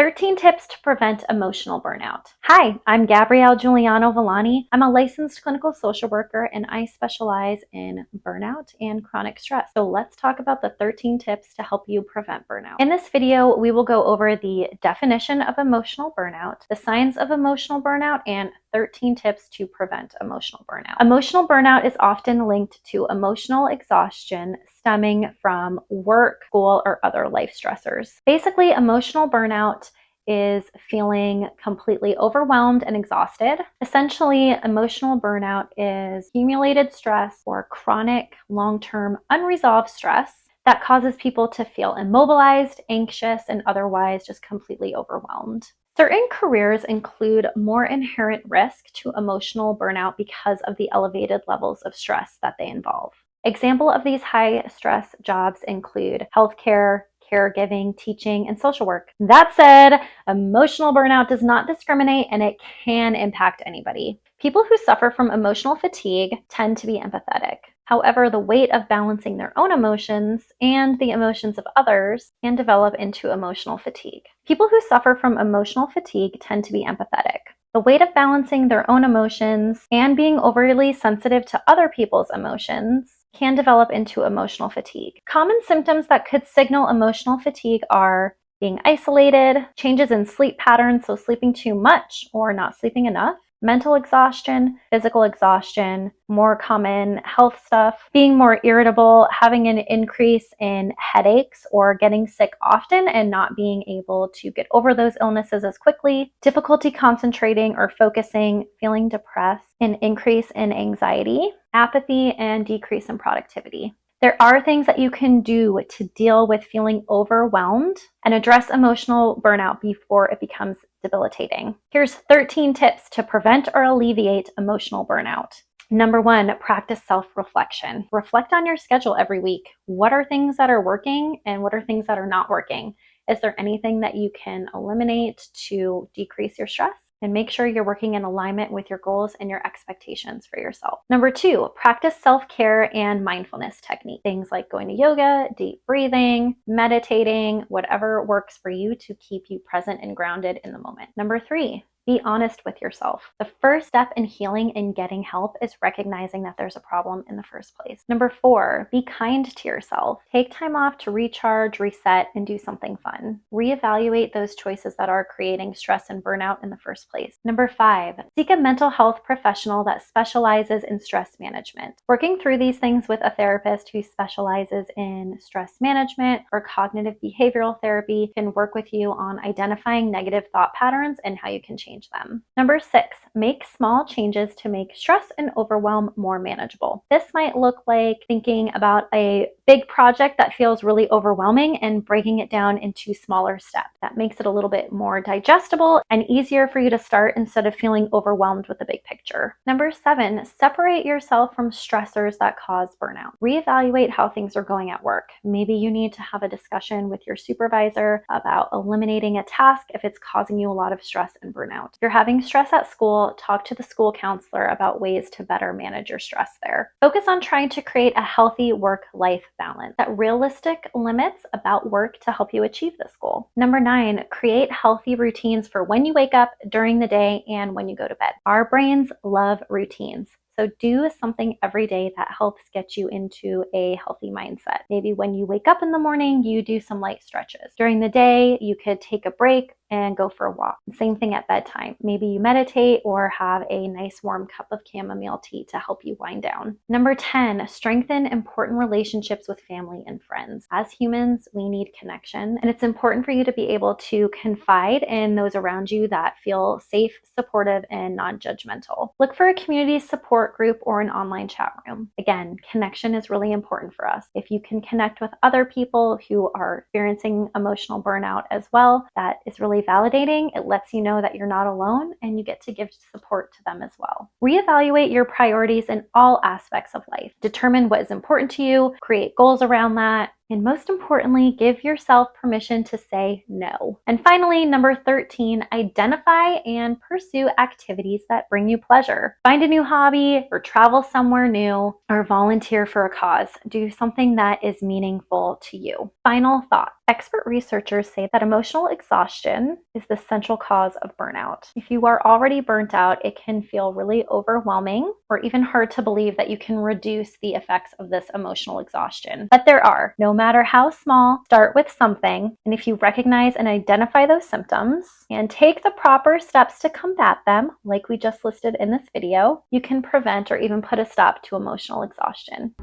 13 tips to prevent emotional burnout. Hi, I'm Gabrielle Juliano-Villani. I'm a licensed clinical social worker and I specialize in burnout and chronic stress. So let's talk about the 13 tips to help you prevent burnout. In this video, we will go over the definition of emotional burnout, the signs of emotional burnout, and 13 tips to prevent emotional burnout. Emotional burnout is often linked to emotional exhaustion stemming from work, school, or other life stressors. Basically, emotional burnout is feeling completely overwhelmed and exhausted. Essentially, emotional burnout is accumulated stress or chronic, long-term, unresolved stress that causes people to feel immobilized, anxious, and otherwise just completely overwhelmed. Certain careers include more inherent risk to emotional burnout because of the elevated levels of stress that they involve. Example of these high stress jobs include healthcare, caregiving, teaching, and social work. That said, emotional burnout does not discriminate and it can impact anybody. People who suffer from emotional fatigue tend to be empathetic. However, the weight of balancing their own emotions and the emotions of others can develop into emotional fatigue. People who suffer from emotional fatigue tend to be empathetic. The weight of balancing their own emotions and being overly sensitive to other people's emotions can develop into emotional fatigue. Common symptoms that could signal emotional fatigue are being isolated, changes in sleep patterns, so sleeping too much or not sleeping enough, mental exhaustion, physical exhaustion, more common health stuff, being more irritable, having an increase in headaches or getting sick often and not being able to get over those illnesses as quickly, difficulty concentrating or focusing, feeling depressed, an increase in anxiety, apathy, and decrease in productivity. There are things that you can do to deal with feeling overwhelmed and address emotional burnout before it becomes debilitating. Here's 13 tips to prevent or alleviate emotional burnout. Number 1, practice self-reflection. Reflect on your schedule every week. What are things that are working and what are things that are not working? Is there anything that you can eliminate to decrease your stress? And make sure you're working in alignment with your goals and your expectations for yourself. Number 2, practice self-care and mindfulness technique. Things like going to yoga, deep breathing, meditating, whatever works for you to keep you present and grounded in the moment. Number 3, be honest with yourself. The first step in healing and getting help is recognizing that there's a problem in the first place. Number 4, be kind to yourself. Take time off to recharge, reset, and do something fun. Reevaluate those choices that are creating stress and burnout in the first place. Number 5, seek a mental health professional that specializes in stress management. Working through these things with a therapist who specializes in stress management or cognitive behavioral therapy can work with you on identifying negative thought patterns and how you can change them. Number 6, make small changes to make stress and overwhelm more manageable. This might look like thinking about a big project that feels really overwhelming and breaking it down into smaller steps. That makes it a little bit more digestible and easier for you to start instead of feeling overwhelmed with the big picture. Number 7, separate yourself from stressors that cause burnout. Reevaluate how things are going at work. Maybe you need to have a discussion with your supervisor about eliminating a task if it's causing you a lot of stress and burnout. If you're having stress at school, talk to the school counselor about ways to better manage your stress there. Focus on trying to create a healthy work-life balance. Set realistic limits about work to help you achieve this goal. Number 9, create healthy routines for when you wake up, during the day, and when you go to bed. Our brains love routines. So do something every day that helps get you into a healthy mindset. Maybe when you wake up in the morning, you do some light stretches. During the day, you could take a break and go for a walk. Same thing at bedtime. Maybe you meditate or have a nice warm cup of chamomile tea to help you wind down. Number 10, strengthen important relationships with family and friends. As humans, we need connection, and it's important for you to be able to confide in those around you that feel safe, supportive, and non-judgmental. Look for a community support group or an online chat room. Again, connection is really important for us. If you can connect with other people who are experiencing emotional burnout as well, that is really validating. It lets you know that you're not alone and you get to give support to them as well. Reevaluate your priorities in all aspects of life. Determine what is important to you, create goals around that, And most importantly, give yourself permission to say no. And finally, number 13, identify and pursue activities that bring you pleasure. Find a new hobby or travel somewhere new or volunteer for a cause. Do something that is meaningful to you. Final thought. Expert researchers say that emotional exhaustion is the central cause of burnout. If you are already burnt out, it can feel really overwhelming or even hard to believe that you can reduce the effects of this emotional exhaustion. But there are, no matter how small, start with something. And if you recognize and identify those symptoms and take the proper steps to combat them, like we just listed in this video, you can prevent or even put a stop to emotional exhaustion.